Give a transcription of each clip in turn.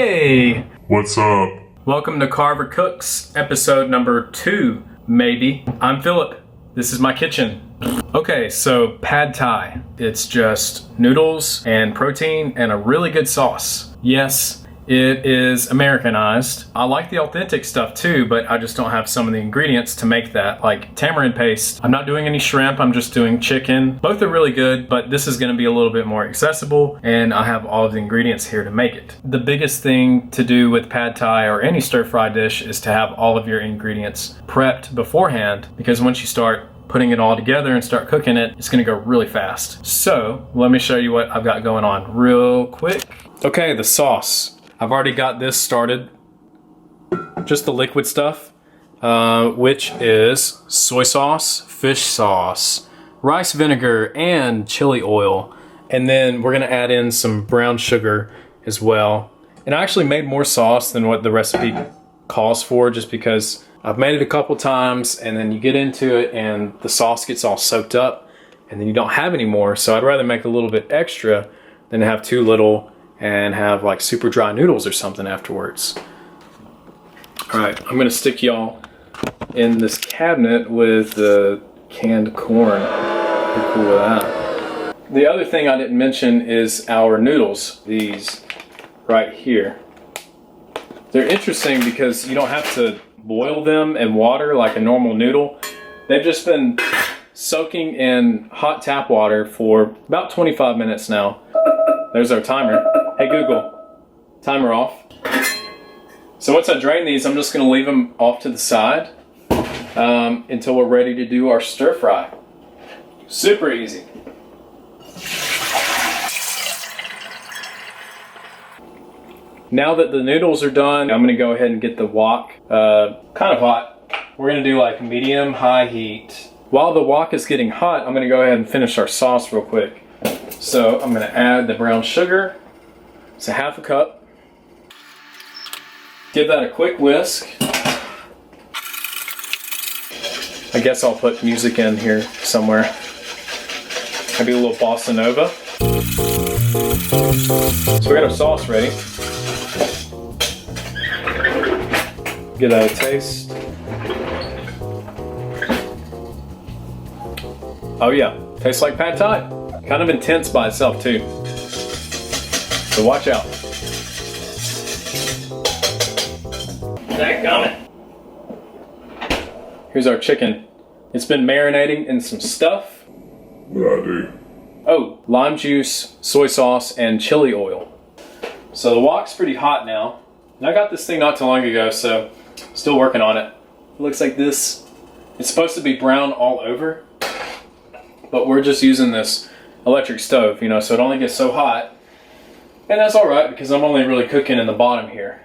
Hey! What's up? Welcome to Carver Cooks, episode number 2, maybe. I'm Phillip. This is my kitchen. Okay, so pad thai. It's just noodles and protein and a really good sauce. Yes, it is Americanized. I like the authentic stuff too, but I just don't have some of the ingredients to make that, like tamarind paste. I'm not doing any shrimp, I'm just doing chicken. Both are really good, but this is gonna be a little bit more accessible, and I have all of the ingredients here to make it. The biggest thing to do with pad thai or any stir-fry dish is to have all of your ingredients prepped beforehand, because once you start putting it all together and start cooking it, it's gonna go really fast. So let me show you what I've got going on real quick. Okay, the sauce. I've already got this started. Just the liquid stuff, which is soy sauce, fish sauce, rice vinegar, and chili oil. And then we're gonna add in some brown sugar as well. And I actually made more sauce than what the recipe calls for, just because I've made it a couple times and then you get into it and the sauce gets all soaked up and then you don't have any more. So I'd rather make a little bit extra than have too little and have like super dry noodles or something afterwards. All right, I'm gonna stick y'all in this cabinet with the canned corn. Pretty cool with that. The other thing I didn't mention is our noodles, these right here. They're interesting because you don't have to boil them in water like a normal noodle. They've just been soaking in hot tap water for about 25 minutes now. There's our timer. Hey Google, timer off. So once I drain these, I'm just gonna leave them off to the side until we're ready to do our stir fry. Super easy. Now that the noodles are done, I'm gonna go ahead and get the wok kind of hot. We're gonna do like medium high heat. While the wok is getting hot, I'm gonna go ahead and finish our sauce real quick. So I'm gonna add the brown sugar. It's a half a cup. Give that a quick whisk. I guess I'll put music in here somewhere. Maybe a little Bossa Nova. So we got our sauce ready. Give that a taste. Oh yeah, tastes like pad thai. Kind of intense by itself too. So watch out. Dadgummit. Here's our chicken. It's been marinating in some stuff. Oh, lime juice, soy sauce, and chili oil. So the wok's pretty hot now. And I got this thing not too long ago, so still working on it. It looks like this. It's supposed to be brown all over, but we're just using this electric stove, you know, so it only gets so hot. And that's all right because I'm only really cooking in the bottom here.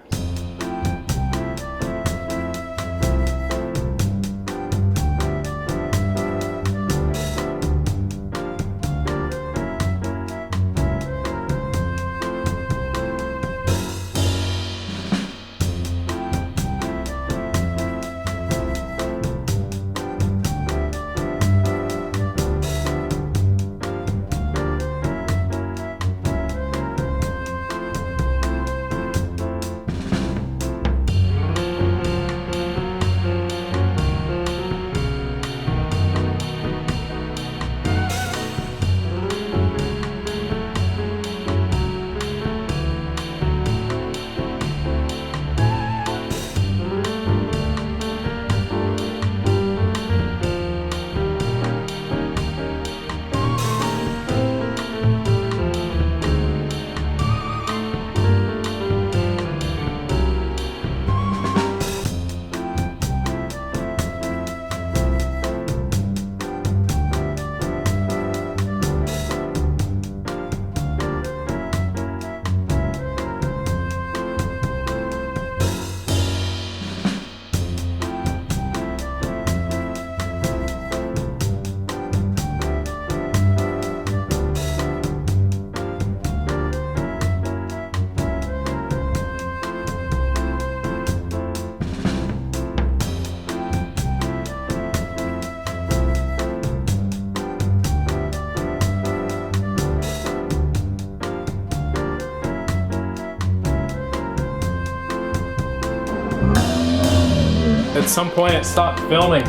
At some point it stopped filming.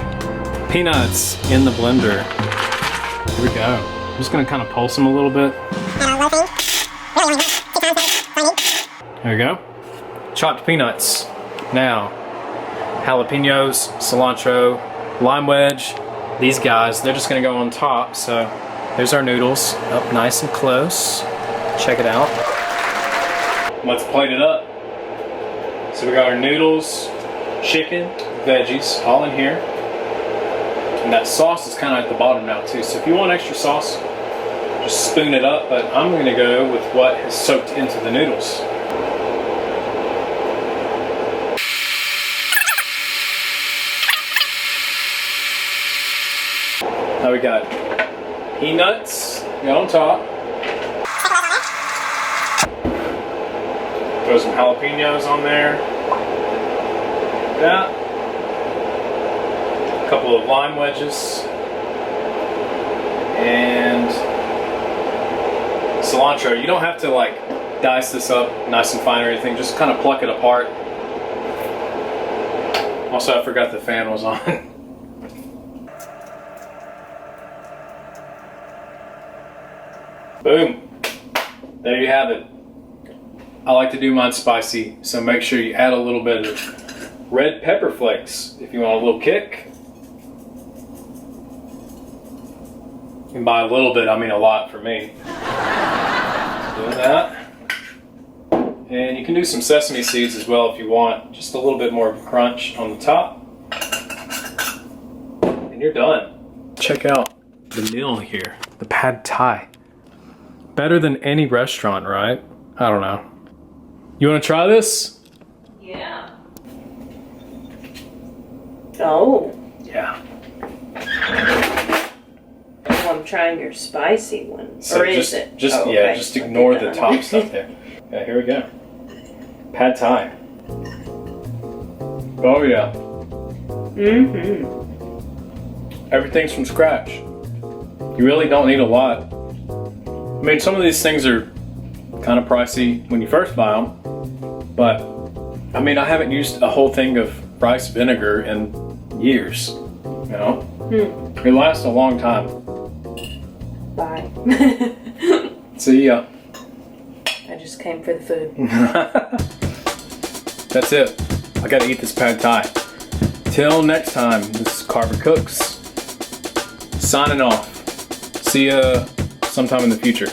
Peanuts in the blender. Here we go. I'm just gonna kind of pulse them a little bit. There we go. Chopped peanuts. Now, jalapenos, cilantro, lime wedge. These guys, they're just gonna go on top. So there's our noodles, up nice and close. Check it out. Let's plate it up. So we got our noodles, chicken, veggies, all in here. And that sauce is kind of at the bottom now too. So if you want extra sauce, just spoon it up, but I'm gonna go with what has soaked into the noodles. Now we got peanuts, got on top. Throw some jalapenos on there. Like that. A couple of lime wedges. And cilantro. You don't have to like dice this up nice and fine or anything. Just kind of pluck it apart. Also, I forgot the fan was on. Boom. There you have it. I like to do mine spicy, so make sure you add a little bit of red pepper flakes if you want a little kick. And by a little bit, I mean a lot for me. Doing that. And you can do some sesame seeds as well if you want. Just a little bit more crunch on the top. And you're done. Check out the meal here, the pad thai. Better than any restaurant, right? I don't know. You want to try this? Yeah. Oh. Yeah. Oh, I'm trying your spicy one. So or is it? Just oh, yeah, okay. just ignore the top stuff there. Okay, here we go. Pad thai. Oh yeah. Mm-hmm. Everything's from scratch. You really don't need a lot. I mean, some of these things are kind of pricey when you first buy them, but I mean, I haven't used a whole thing of rice vinegar in years, you know? It lasts a long time. Bye. See ya. I just came for the food. That's it. I gotta eat this pad thai. Till next time, this is Carver Cooks, signing off. See ya sometime in the future.